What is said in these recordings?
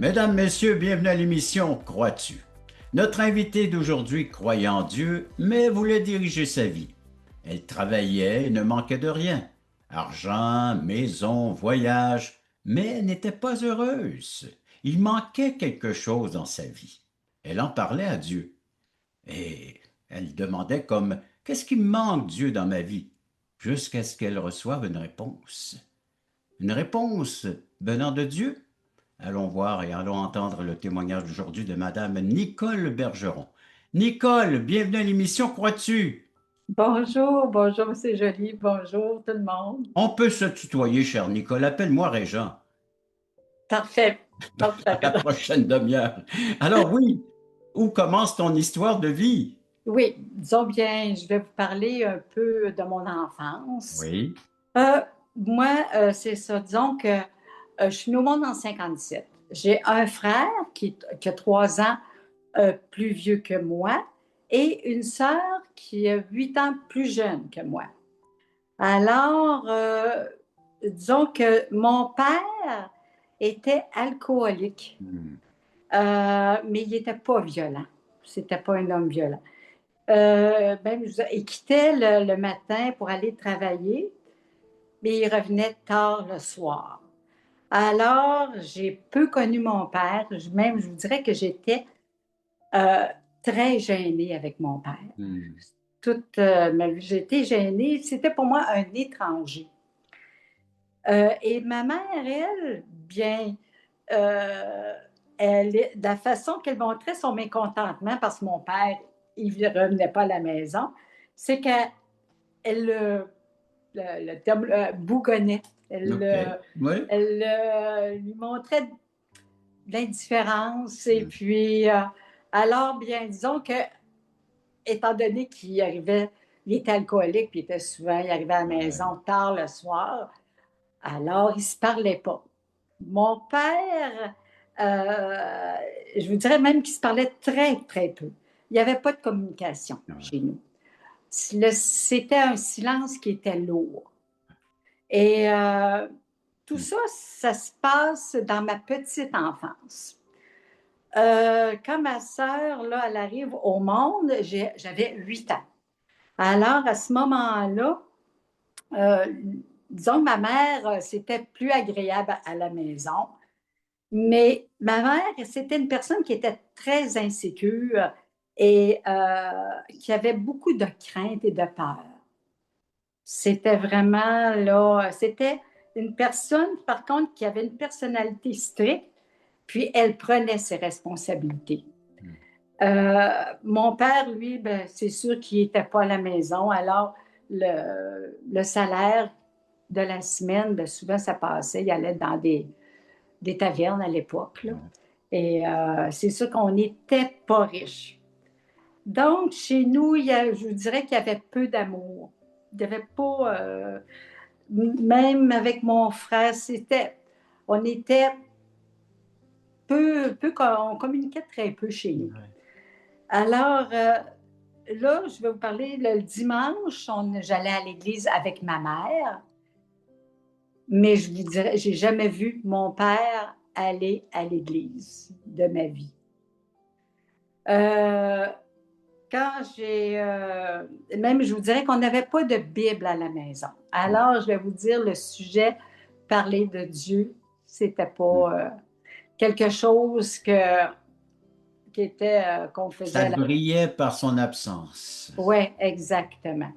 Mesdames, Messieurs, bienvenue à l'émission Crois-tu? Notre invitée d'aujourd'hui croyait en Dieu, mais voulait diriger sa vie. Elle travaillait et ne manquait de rien. Argent, maison, voyage, mais elle n'était pas heureuse. Il manquait quelque chose dans sa vie. Elle en parlait à Dieu. Et elle demandait comme qu'est-ce qui me manque, Dieu, dans ma vie? Jusqu'à ce qu'elle reçoive une réponse. Une réponse venant de Dieu? Allons voir et allons entendre le témoignage d'aujourd'hui de Madame Nicole Bergeron. Nicole, bienvenue à l'émission Crois-tu? Bonjour, bonjour, c'est joli, bonjour tout le monde. On peut se tutoyer, cher Nicole. Appelle-moi Régent Parfait, à la parfait. prochaine demi-heure. Alors oui, où commence ton histoire de vie? Oui, disons bien, je vais vous parler un peu de mon enfance. Oui, Euh, c'est ça, disons que je suis née au monde en 57. J'ai un frère qui a 3 ans plus vieux que moi et une sœur qui est 8 ans plus jeune que moi. Alors, disons que mon père était alcoolique. hmm, Mais il n'était pas violent. C'était pas un homme violent. Il quittait le matin pour aller travailler, mais il revenait tard le soir. Alors, j'ai peu connu mon père. Même, je vous dirais que j'étais euh, très gênée avec mon père. hmm. Toute ma vie, j'étais gênée. C'était pour moi un étranger. Et ma mère, elle, bien, euh, de la façon qu'elle montrait son mécontentement parce que mon père, il ne revenait pas à la maison, c'est qu'elle le terme bougonnait. OK. Oui. Lui montrait de l'indifférence. Et Hmm, puis, alors, bien, disons que, étant donné qu'il arrivait, il était alcoolique, puis il arrivait à la ouais. maison tard le soir, alors, ils ne se parlaient pas. Mon père, je vous dirais même qu'il se parlait très, très peu. Il n'y avait pas de communication Ouais. chez nous. C'était un silence qui était lourd. Et tout Hmm, ça, ça se passe dans ma petite enfance. Quand ma sœur, là, elle arrive au monde, j'avais 8 ans. Alors, à ce moment-là, euh, disons que ma mère, c'était plus agréable à la maison. Mais ma mère, c'était une personne qui était très insécure et qui avait beaucoup de crainte et de peur. C'était vraiment là, c'était une personne, par contre, qui avait une personnalité stricte, puis elle prenait ses responsabilités. hmm. Mon père, lui, ben, c'est sûr qu'il n'était pas à la maison, alors le salaire de la semaine, ben, souvent ça passait, il allait dans des tavernes à l'époque, là. Ouais. Et c'est sûr qu'on n'était pas riches. Donc, chez nous, je vous dirais qu'il y avait peu d'amour. Il n'y avait pas, même avec mon frère, on était on communiquait très peu chez nous. Ouais. Alors, là, je vais vous parler, le dimanche, j'allais à l'église avec ma mère, mais je vous dirais, j'ai jamais vu mon père aller à l'église de ma vie. Euh, même je vous dirais qu'on n'avait pas de Bible à la maison. Hmm, Alors, je vais vous dire le sujet, parler de Dieu, c'était hmm. pas quelque chose qu'on faisait Ça à la... brillait par son absence. Oui, exactement.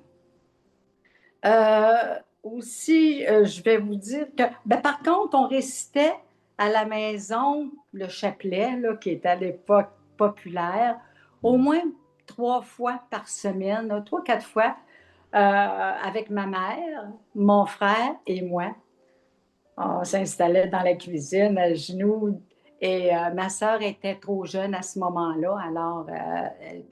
Aussi, je vais vous dire que, ben, par contre, on récitait à la maison le chapelet, là, qui était à l'époque populaire, au Hmm. moins 3 fois par semaine, là, 3, 4 fois, avec ma mère, mon frère et moi. On s'installait dans la cuisine à genoux et ma sœur était trop jeune à ce moment-là, alors elle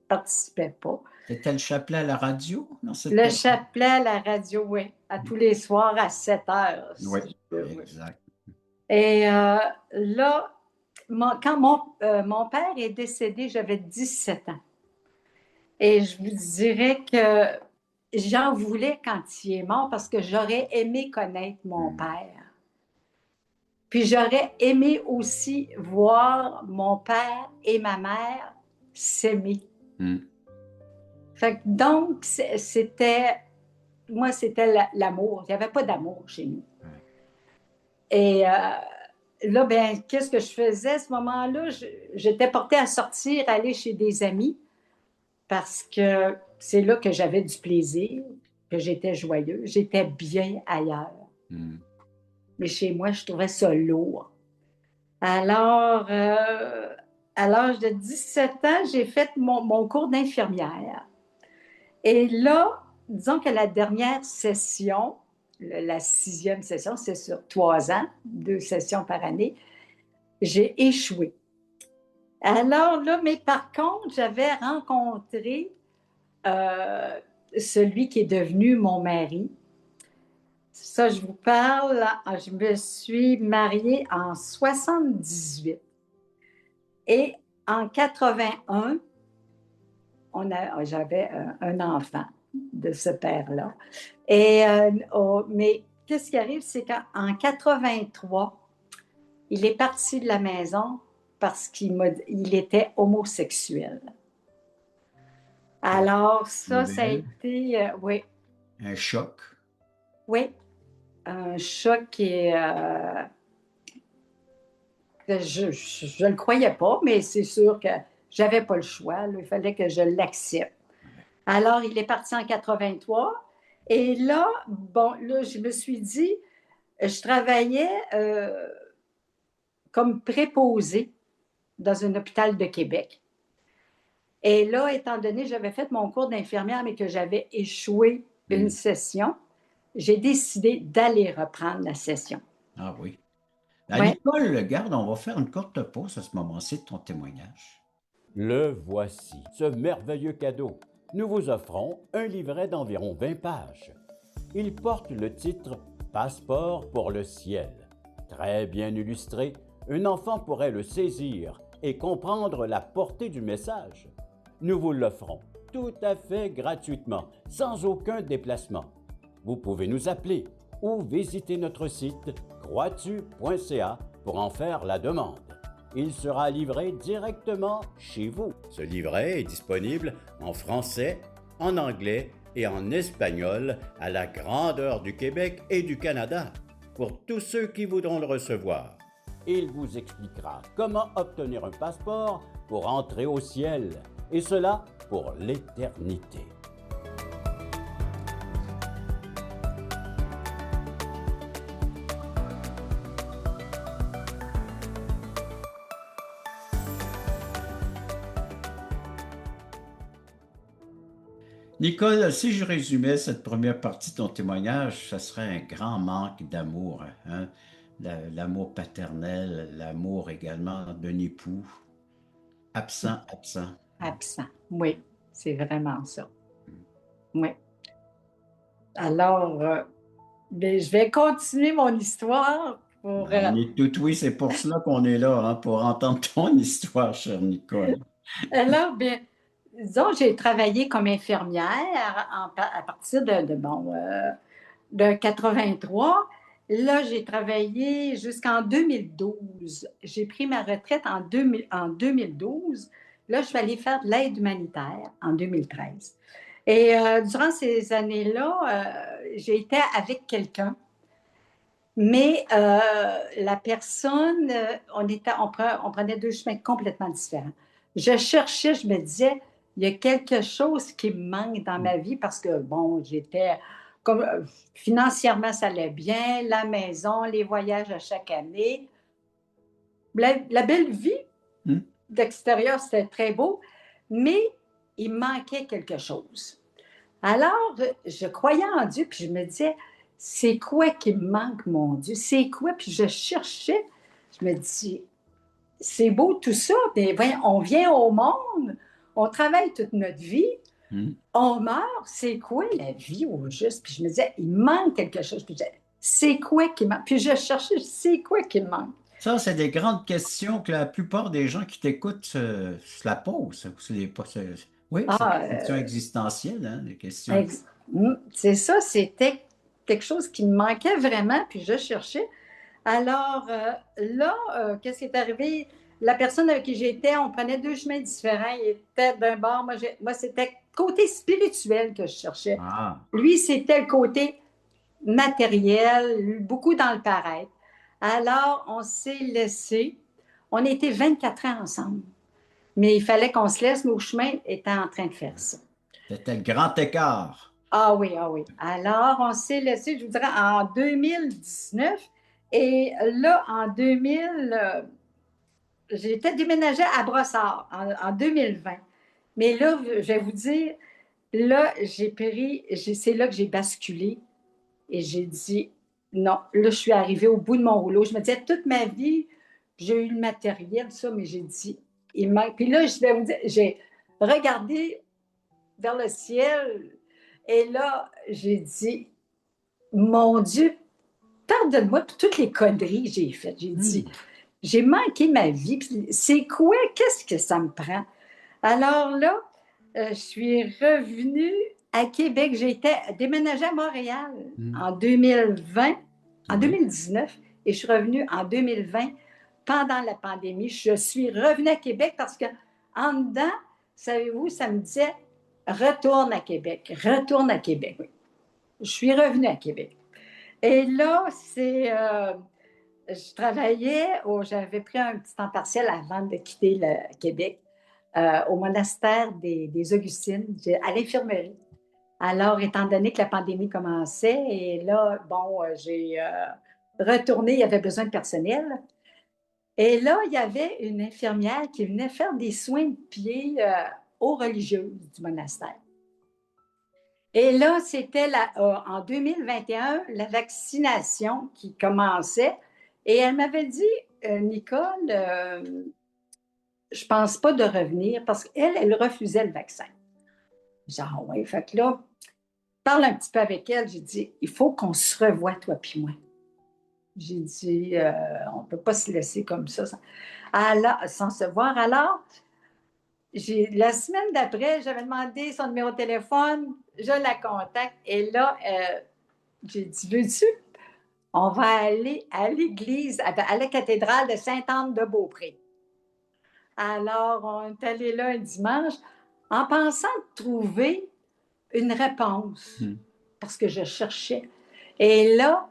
participait pas. C'était le chapelet à la radio dans cette Le période? chapelet à la radio, oui, à tous les soirs à 7 heures, Oui, si je peux, oui. exact. Et là, quand mon père est décédé, j'avais 17 ans. Et je vous dirais que j'en voulais quand il est mort parce que j'aurais aimé connaître mon Hmm. père. Puis j'aurais aimé aussi voir mon père et ma mère s'aimer. Hmm. Fait que donc, moi, c'était l'amour. Il n'y avait pas d'amour chez nous. Ouais. Et là, ben, qu'est-ce que je faisais à ce moment-là? J'étais portée à sortir, aller chez des amis parce que c'est là que j'avais du plaisir, que j'étais joyeux. J'étais bien ailleurs. Hmm. Mais chez moi, je trouvais ça lourd. Alors, à l'âge de 17 ans, j'ai fait mon cours d'infirmière. Et là, disons que la dernière session, la sixième session, c'est sur 3 ans, 2 sessions par année, j'ai échoué. Alors là, mais par contre, j'avais rencontré euh, celui qui est devenu mon mari. Ça, je vous parle, je me suis mariée en 78. Et en 81, j'avais un enfant de ce père-là. Mais qu'est-ce qui arrive, c'est qu'en 83, il est parti de la maison parce il était homosexuel. Alors, ça a Nouvelle, été, oui, un choc. oui, un choc que je ne le croyais pas, mais c'est sûr que j'avais pas le choix. Là, il fallait que je l'accepte. Alors, il est parti en 83. Et là, bon, là, je me suis dit, je travaillais comme préposée dans un hôpital de Québec. Et là, étant donné que j'avais fait mon cours d'infirmière, mais que j'avais échoué une Hmm. session, j'ai décidé d'aller reprendre la session. Ah oui. Ouais. Nicole, garde, on va faire une courte pause à ce moment-ci de ton témoignage. Le voici, ce merveilleux cadeau. Nous vous offrons un livret d'environ 20 pages. Il porte le titre Passeport pour le ciel. Très bien illustré, un enfant pourrait le saisir et comprendre la portée du message. Nous vous l'offrons tout à fait gratuitement, sans aucun déplacement. Vous pouvez nous appeler ou visiter notre site croitu.ca pour en faire la demande. Il sera livré directement chez vous. Ce livret est disponible en français, en anglais et en espagnol à la grandeur du Québec et du Canada pour tous ceux qui voudront le recevoir. Il vous expliquera comment obtenir un passeport pour entrer au ciel, et cela pour l'éternité. Nicole, si je résumais cette première partie de ton témoignage, ça serait un grand manque d'amour, hein? L'amour paternel, l'amour également d'un époux. Absent, absent. Absent. Oui, c'est vraiment ça. Oui. Alors, ben, je vais continuer mon histoire pour. On est tout oui, c'est pour cela qu'on est là, hein, pour entendre ton histoire, chère Nicole. Alors, bien, disons, j'ai travaillé comme infirmière à partir de 83. Là, j'ai travaillé jusqu'en 2012. J'ai pris ma retraite en 2012. Là, je suis allée faire de l'aide humanitaire en 2013. Et durant ces années-là, j'ai été avec quelqu'un, mais la personne, on prenait deux chemins complètement différents. Je cherchais, je me disais, il y a quelque chose qui me manque dans ma vie parce que, bon, j'étais comme financièrement, ça allait bien, la maison, les voyages à chaque année. La belle vie Hmm? d'extérieur, c'était très beau, mais il manquait quelque chose. Alors, je croyais en Dieu, puis je me disais, c'est quoi qui me manque, mon Dieu? C'est quoi? Puis je cherchais, je me dis, c'est beau tout ça, mais voyons, on vient au monde, on travaille toute notre vie, Hmm? on meurt, c'est quoi la vie au juste? Puis je me disais, il manque quelque chose. Puis je disais, c'est quoi qui manque? Puis je cherchais, c'est quoi qui me manque? Ça, c'est des grandes questions que la plupart des gens qui t'écoutent se la posent. Oui, c'est Ah, des questions existentielles, hein, des questions. c'est ça, c'était quelque chose qui me manquait vraiment, puis je cherchais. Alors, là, qu'est-ce qui est arrivé? La personne avec qui j'étais, on prenait deux chemins différents. Il était d'un bord, moi c'était côté spirituel que je cherchais. Ah, Lui, c'était le côté matériel, beaucoup dans le paraître. Alors, on s'est laissé. On était 24 ans ensemble. Mais il fallait qu'on se laisse, nos chemins étaient en train de faire ça. c'était le grand écart. Ah oui, ah oui. Alors, on s'est laissé, je vous dirais, en 2019. Et là, en 2000, j'étais déménagée à Brossard en 2020. Mais là, je vais vous dire, là, c'est là que j'ai basculé et j'ai dit, non, là, je suis arrivée au bout de mon rouleau. Je me disais, toute ma vie, j'ai eu le matériel, ça, mais j'ai dit, il manque. Puis là, je vais vous dire, j'ai regardé vers le ciel et là, j'ai dit, mon Dieu, pardonne-moi pour toutes les conneries que j'ai faites. J'ai dit, j'ai manqué ma vie. C'est quoi? Qu'est-ce que ça me prend? Alors là, je suis revenue à Québec. J'ai été déménagée à Montréal en 2020, en Oui. 2019, et je suis revenue en 2020 pendant la pandémie. Je suis revenue à Québec parce que en dedans, savez-vous, ça me disait retourne à Québec, retourne à Québec. Oui. Je suis revenue à Québec. Et là, je travaillais, j'avais pris un petit temps partiel avant de quitter le Québec au monastère des Augustines, à l'infirmerie. Alors, étant donné que la pandémie commençait, et là, bon, j'ai retourné, il y avait besoin de personnel. Et là, il y avait une infirmière qui venait faire des soins de pied aux religieuses du monastère. Et là, c'était en 2021, la vaccination qui commençait. Et elle m'avait dit, Nicole, je ne pense pas de revenir parce qu'elle, elle refusait le vaccin. Genre, oui, fait que là, parle un petit peu avec elle. J'ai dit, il faut qu'on se revoie, toi puis moi. J'ai dit, on ne peut pas se laisser comme ça sans se voir. Alors, la semaine d'après, j'avais demandé son numéro de téléphone, je la contacte et là, j'ai dit, veux-tu, on va aller à l'église, à la cathédrale de Sainte-Anne-de-Beaupré. Alors, on est allé là un dimanche en pensant trouver une réponse parce que je cherchais. Et là,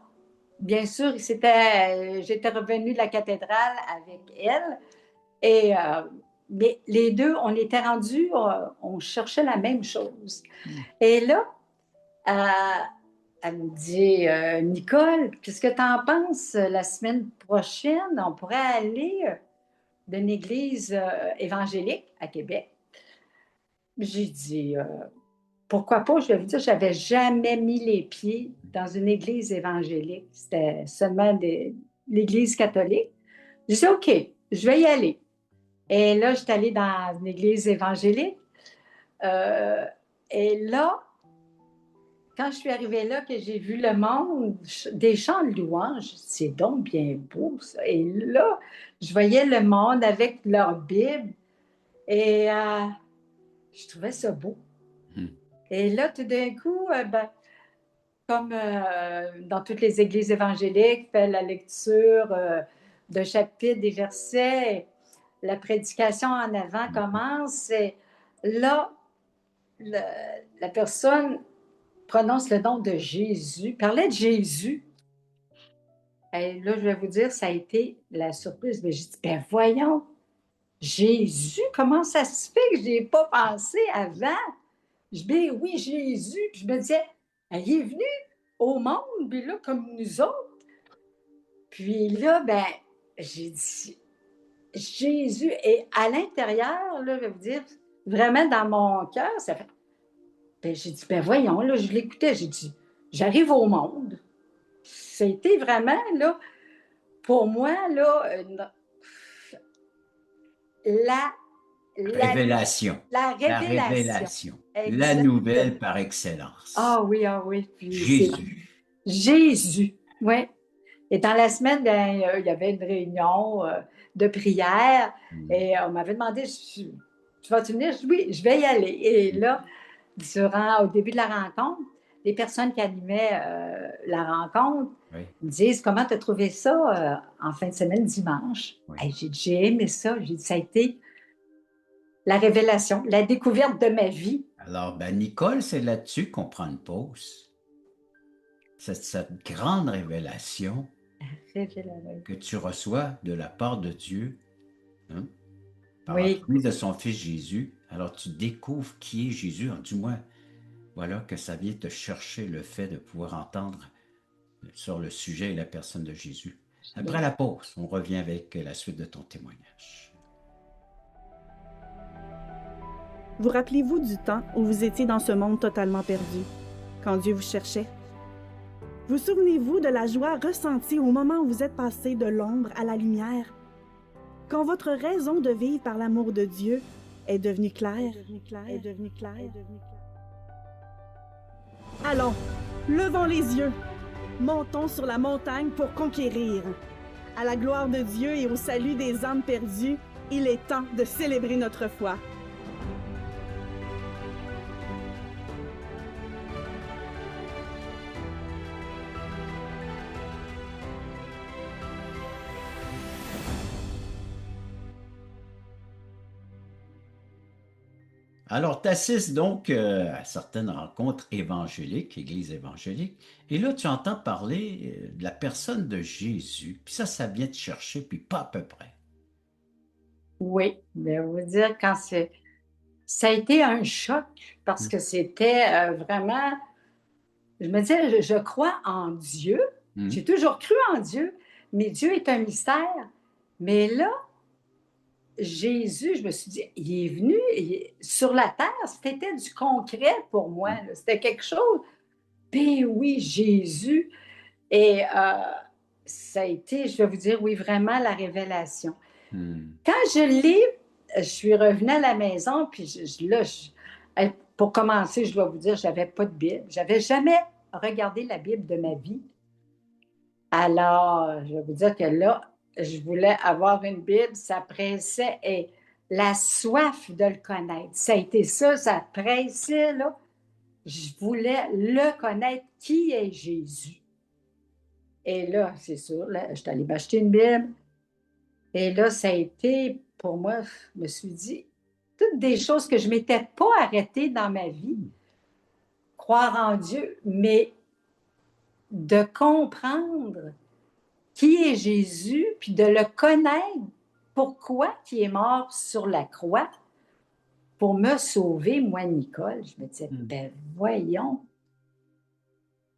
bien sûr, j'étais revenue de la cathédrale avec elle et mais les deux, on était rendus, on cherchait la même chose. Et là, elle me dit, Nicole, qu'est-ce que tu en penses la semaine prochaine? On pourrait aller dans une église évangélique à Québec. J'ai dit, pourquoi pas? Je vais vous dire, je n'avais jamais mis les pieds dans une église évangélique. C'était seulement l'église catholique. J'ai dit, OK, je vais y aller. Et là, je suis allée dans une église évangélique. Et là, quand je suis arrivée là, que j'ai vu le monde, des chants de louanges, c'est donc bien beau, ça. Et là, je voyais le monde avec leur Bible et je trouvais ça beau. Et là, tout d'un coup, comme dans toutes les églises évangéliques, fait la lecture d'un chapitre, des versets, la prédication en avant commence. Et là, la personne prononce le nom de Jésus, parlait de Jésus. Et là, je vais vous dire, ça a été la surprise. Mais j'ai dit, ben voyons, Jésus, comment ça se fait que je n'y ai pas pensé avant? Je dis, ben oui, Jésus. Puis je me disais, il est venu au monde, puis là, comme nous autres. Puis là, ben, j'ai dit, Jésus. Et à l'intérieur, là, je vais vous dire, vraiment dans mon cœur, ça fait. Ben, j'ai dit, ben voyons, là, je l'écoutais, j'ai dit, j'arrive au monde. C'était vraiment, là, pour moi, là, la Révélation. la La révélation. révélation. La Exactement. nouvelle par excellence. Ah oui, ah oui. Puis Jésus. Jésus, oui. Et dans la semaine, ben, il y avait une réunion de prière et on m'avait demandé, tu vas-tu venir? Je dis, oui, je vais y aller. Et là, au début de la rencontre, les personnes qui animaient la rencontre Oui, me disent comment tu as trouvé ça en fin de semaine, dimanche. oui. Hey, j'ai aimé ça. J'ai dit, ça a été la révélation, la découverte de ma vie. Alors, ben, Nicole, c'est là-dessus qu'on prend une pause. Cette grande révélation que tu reçois de la part de Dieu, hein, par Oui, l'entremise de son Fils Jésus. Alors, tu découvres qui est Jésus. Du moins, voilà que ça vient te chercher le fait de pouvoir entendre sur le sujet et la personne de Jésus. Après la pause, on revient avec la suite de ton témoignage. Vous rappelez-vous du temps où vous étiez dans ce monde totalement perdu, quand Dieu vous cherchait? Vous souvenez-vous de la joie ressentie au moment où vous êtes passé de l'ombre à la lumière? Quand votre raison de vivre par l'amour de Dieu est devenue claire, Allons, levons les yeux, montons sur la montagne pour conquérir. À la gloire de Dieu et au salut des âmes perdues, il est temps de célébrer notre foi. Alors, tu assistes donc à certaines rencontres évangéliques, églises évangéliques, et là, tu entends parler de la personne de Jésus. Puis ça vient te chercher, puis pas à peu près. oui. Mais vous dire, ça a été un choc parce que c'était vraiment, je me disais, je crois en Dieu. J'ai toujours cru en Dieu, mais Dieu est un mystère. Mais là, Jésus, je me suis dit, il est venu sur la terre, c'était du concret pour moi. C'était quelque chose. Ben oui, Jésus. Et ça a été, je vais vous dire, oui, vraiment la révélation. Quand je l'ai, je suis revenue à la maison, puis pour commencer, je dois vous dire, je n'avais pas de Bible. Je n'avais jamais regardé la Bible de ma vie. Alors, je vais vous dire que là, je voulais avoir une Bible, ça pressait, et la soif de le connaître. Ça a été ça, ça pressait, là. Je voulais le connaître. Qui est Jésus? Et là, c'est sûr, là, je suis allée m'acheter une Bible. Et là, ça a été, pour moi, je me suis dit, toutes des choses que je ne m'étais pas arrêtée dans ma vie. Croire en Dieu, mais de comprendre qui est Jésus, puis de le connaître, pourquoi il est mort sur la croix pour me sauver, moi, Nicole. Je me disais, ben voyons.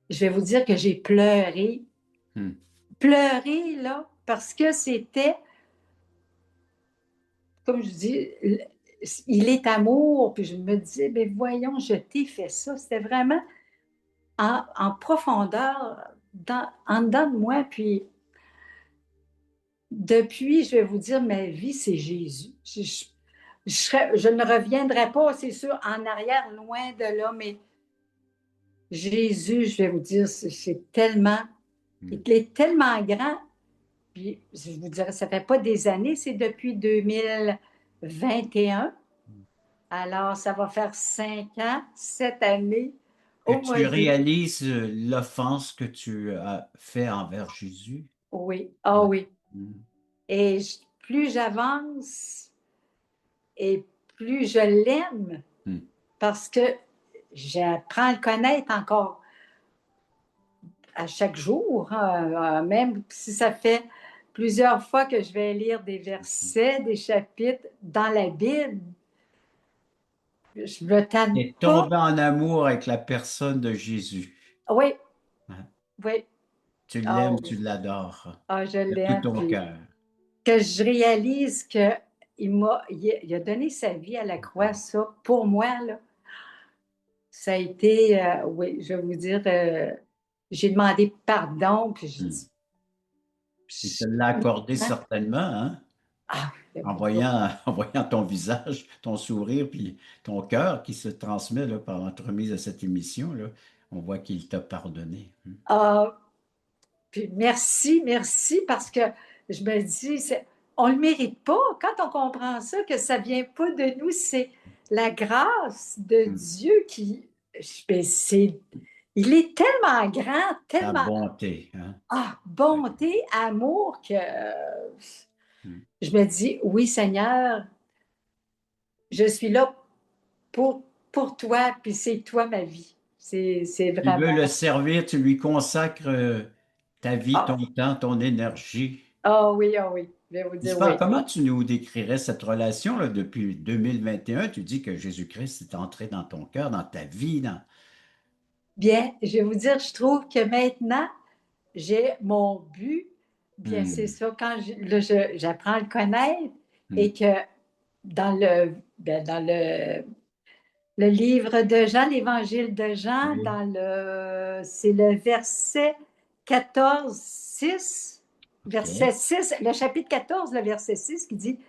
Je vais vous dire que j'ai pleuré. Pleuré, là, parce que c'était, comme je dis, il est amour. Puis je me disais, ben voyons, je t'ai fait ça. C'était vraiment en profondeur, en dedans de moi. Puis depuis, je vais vous dire, ma vie, c'est Jésus. Je ne reviendrai pas, c'est sûr, en arrière, loin de là, mais Jésus, je vais vous dire, c'est tellement, il est tellement grand. Puis, je vous dirais, ça ne fait pas des années, c'est depuis 2021. Alors, ça va faire 5 ans, cette année, Que au mois tu d'août. réalises l'offense que tu as fait envers Jésus. Oui, ah oui. Mm. Et plus j'avance et plus je l'aime, parce que j'apprends à le connaître encore à chaque jour, même si ça fait plusieurs fois que je vais lire des versets, des chapitres dans la Bible. Je me tanne Et pas. tomber en amour avec la personne de Jésus. Oui, Hein? oui. Tu Ah, l'aimes, tu l'adores je de tout l'aime. ton Puis cœur. que je réalise qu'il a donné sa vie à la croix, ça, pour moi, là. Ça a été, oui, je vais vous dire, j'ai demandé pardon, puis j'ai dit. Il te l'a accordé certainement, hein? Ah, En voyant ton visage, ton sourire, puis ton cœur qui se transmet là, par l'entremise de cette émission, là, on voit qu'il t'a pardonné. ah, puis merci, merci, parce que je me dis, on ne le mérite pas. Quand on comprend ça, que ça ne vient pas de nous, c'est la grâce de Dieu qui. Ben, il est tellement grand, Ta tellement, bonté, hein? bonté, amour, que Mm. je me dis, oui, Seigneur, je suis là pour, pour toi, puis c'est toi ma vie. C'est Tu veux vraiment. le servir, tu lui consacres ta vie, ton Ah, temps, ton énergie. ah oui, je vais vous dire Dis-moi, oui. comment tu nous décrirais cette relation là, depuis 2021? Tu dis que Jésus-Christ est entré dans ton cœur, dans ta vie, dans... Bien, je vais vous dire, je trouve que maintenant, j'ai mon but. Bien, c'est Hmm, ça, quand j'apprends à le connaître hmm, et que dans dans le livre de Jean, l'évangile de Jean, oui, c'est le verset 14 6 verset OK. 6 le chapitre 14 le verset 6 qui dit,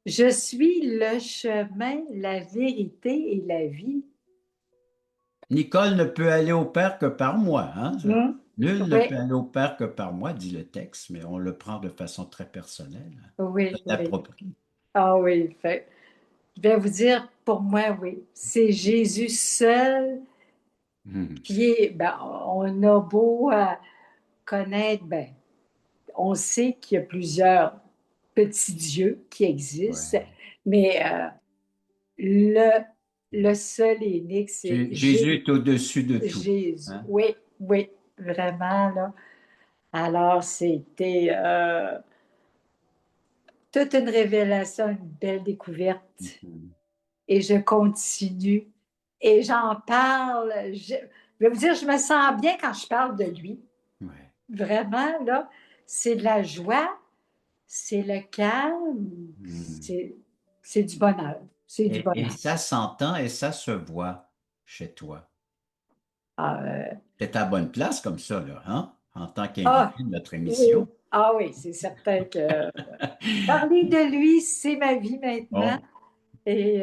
je suis le chemin, la vérité et la vie. Nicole ne peut aller au Père que par moi, hein? Hmm? Nul ne peut Oui, aller au Père que par moi, dit le texte, mais on le prend de façon très personnelle. On oui, oui. l'approprie. Ah oui, je vais vous dire, pour moi, oui, c'est Jésus seul Hmm, qui est, on a beau connaître, on sait qu'il y a plusieurs petits dieux qui existent, ouais. mais le, le seul et unique, c'est Jésus est au-dessus de tout, Jésus. hein? Oui, oui, vraiment, là. Alors, c'était toute une révélation, une belle découverte. Mhm. Et je continue. Et j'en parle. Je vais vous dire, je me sens bien quand je parle de lui. Ouais. Vraiment, là, c'est de la joie, c'est le calme, Hmm. c'est du bonheur. C'est du Et bonheur. ça s'entend et ça se voit chez toi. Ah, euh, T'es à bonne place comme ça, là, hein? En tant ah, qu'invité de notre oui. émission. Ah oui, c'est certain que parler de lui, c'est ma vie maintenant. Bon, Et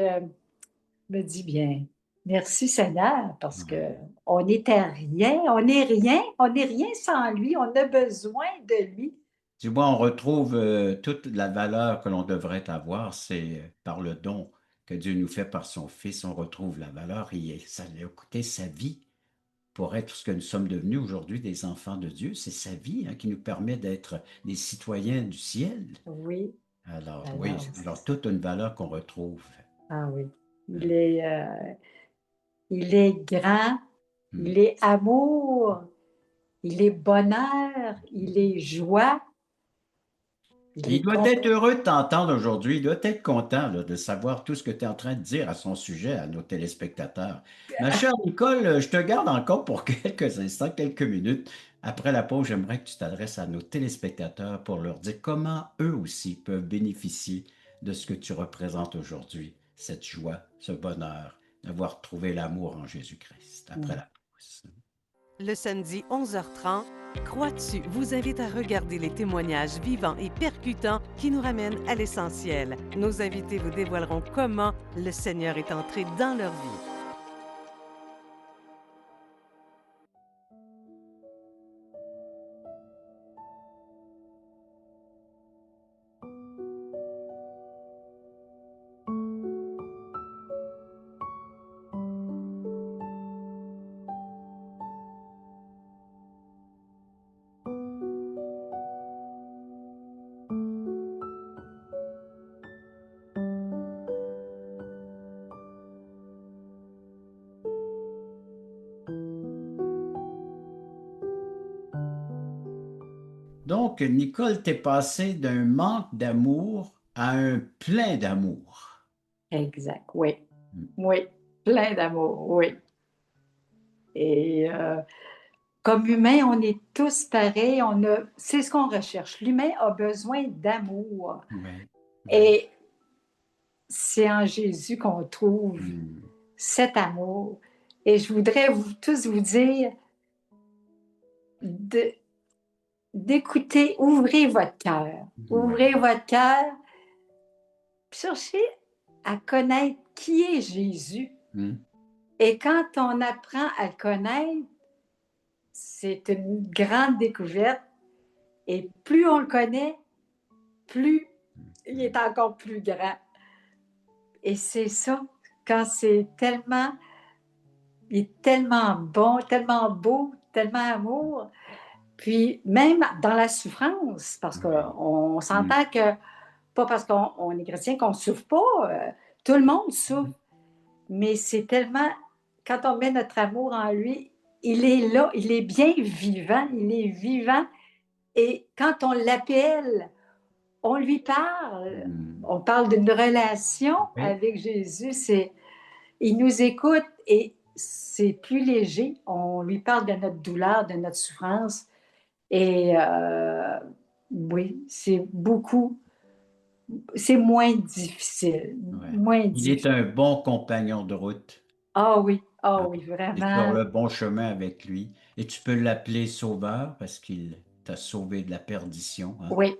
me dis bien, merci Seigneur, parce que ouais. on n'était rien, on n'est rien sans lui, on a besoin de lui. Tu vois, on retrouve toute la valeur que l'on devrait avoir, c'est par le don que Dieu nous fait par son Fils, on retrouve la valeur et ça lui a coûté sa vie pour être ce que nous sommes devenus aujourd'hui, des enfants de Dieu. C'est sa vie hein, qui nous permet d'être des citoyens du ciel. Oui, Alors, oui, alors, alors toute une valeur qu'on retrouve. ah oui, Hein. il est grand, Hmm. il est amour, il est bonheur, il est joie, il Il est doit con. être heureux de t'entendre aujourd'hui. Il doit être content là, de savoir tout ce que tu es en train de dire à son sujet, à nos téléspectateurs. Ma chère Nicole, je te garde encore pour quelques instants, quelques minutes. Après la pause, j'aimerais que tu t'adresses à nos téléspectateurs pour leur dire comment eux aussi peuvent bénéficier de ce que tu représentes aujourd'hui, cette joie, ce bonheur d'avoir trouvé l'amour en Jésus-Christ. Après la pause. Le samedi 11h30, Crois-tu vous invite à regarder les témoignages vivants et percutants qui nous ramènent à l'essentiel. Nos invités vous dévoileront comment le Seigneur est entré dans leur vie. Donc, Nicole, t'es passée d'un manque d'amour à un plein d'amour. Exact, oui, Mm. oui, plein d'amour, oui. Et comme humain, on est tous pareils, c'est ce qu'on recherche. L'humain a besoin d'amour. Ouais, ouais. Et c'est en Jésus qu'on trouve Mm. cet amour. Et je voudrais tous vous dire de, d'écouter, Ouais. ouvrez votre cœur, cherchez à connaître qui est Jésus. Mm. Et quand on apprend à le connaître, c'est une grande découverte. Et plus on le connaît, plus il est encore plus grand. Et c'est ça, quand c'est tellement Il est tellement bon, tellement beau, tellement amour. Puis même dans la souffrance, parce Oui. qu'on s'entend que, pas parce qu'on est chrétien qu'on ne souffre pas, tout le monde souffre, mais c'est tellement, quand on met notre amour en lui, il est là, il est bien vivant, il est vivant, et quand on l'appelle, on lui parle, Mm. on parle d'une relation Oui. avec Jésus, il nous écoute et c'est plus léger, on lui parle de notre douleur, de notre souffrance, et oui, c'est moins difficile, Ouais. moins Il est difficile. un bon compagnon de route. Ah Hein. oui, Tu es sur vraiment. le bon chemin avec lui. Et tu peux l'appeler Sauveur parce qu'il t'a sauvé de la perdition, hein, Oui,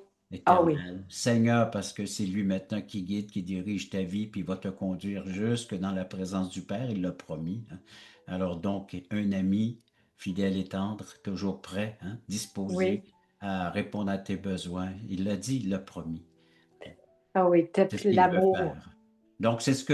ah oui, éternelle. Seigneur parce que c'est lui maintenant qui guide, qui dirige ta vie, puis il va te conduire jusque dans la présence du Père. Il l'a promis, hein. Alors donc, un ami fidèle et tendre, toujours prêt, hein, disposé oui, à répondre à tes besoins. Il l'a dit, il l'a promis. ah oui, C'est ce qu'il veut l'amour. faire. Donc, c'est ce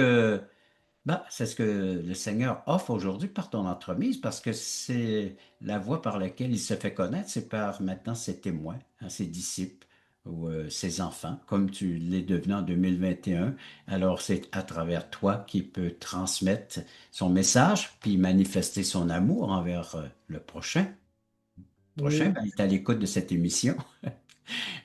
que le Seigneur offre aujourd'hui par ton entremise, parce que c'est la voie par laquelle il se fait connaître, c'est par maintenant ses témoins, hein, ses disciples ou ses enfants, comme tu l'es devenu en 2021. Alors, c'est à travers toi qu'il peut transmettre son message, puis manifester son amour envers le prochain. Le prochain, Oui. ben, il est à l'écoute de cette émission.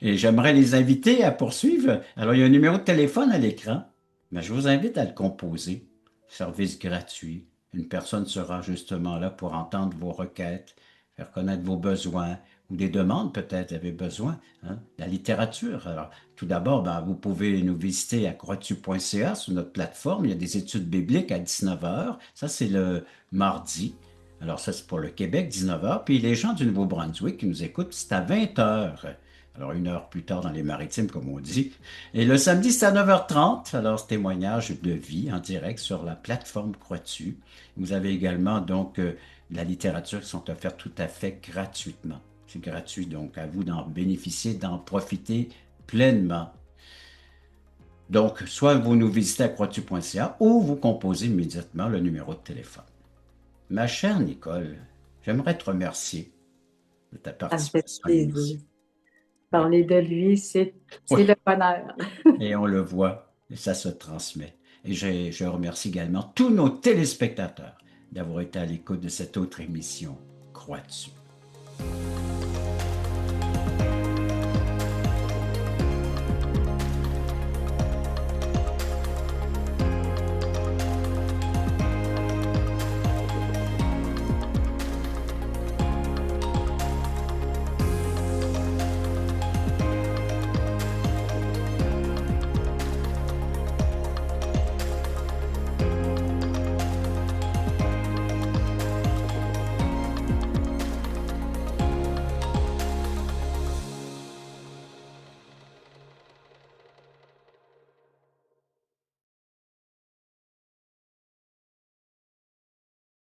Et j'aimerais les inviter à poursuivre. Alors, il y a un numéro de téléphone à l'écran. Mais je vous invite à le composer. Service gratuit. Une personne sera justement là pour entendre vos requêtes, faire connaître vos besoins ou des demandes peut-être, vous avez besoin, hein, de la littérature. Alors, tout d'abord, ben, vous pouvez nous visiter à croixtu.ca sur notre plateforme. Il y a des études bibliques à 19 heures. Ça, c'est le mardi. Alors, ça, c'est pour le Québec, 19 heures. Puis les gens du Nouveau-Brunswick qui nous écoutent, c'est à 20 heures. Alors, une heure plus tard dans les maritimes, comme on dit. Et le samedi, c'est à 9h30. Alors, ce témoignage de vie en direct sur la plateforme Croix-Tu. Vous avez également, donc, de la littérature qui sont offertes tout à fait gratuitement. C'est gratuit, donc, à vous d'en bénéficier, d'en profiter pleinement. Donc, soit vous nous visitez à croixtu.ca ou vous composez immédiatement le numéro de téléphone. Ma chère Nicole, j'aimerais te remercier de ta Ça me fait participation à plaisir. l'émission. Oui. Parler de lui, c'est Oui. le bonheur. Et on le voit, et ça se transmet. Et je remercie également tous nos téléspectateurs d'avoir été à l'écoute de cette autre émission. Crois-tu?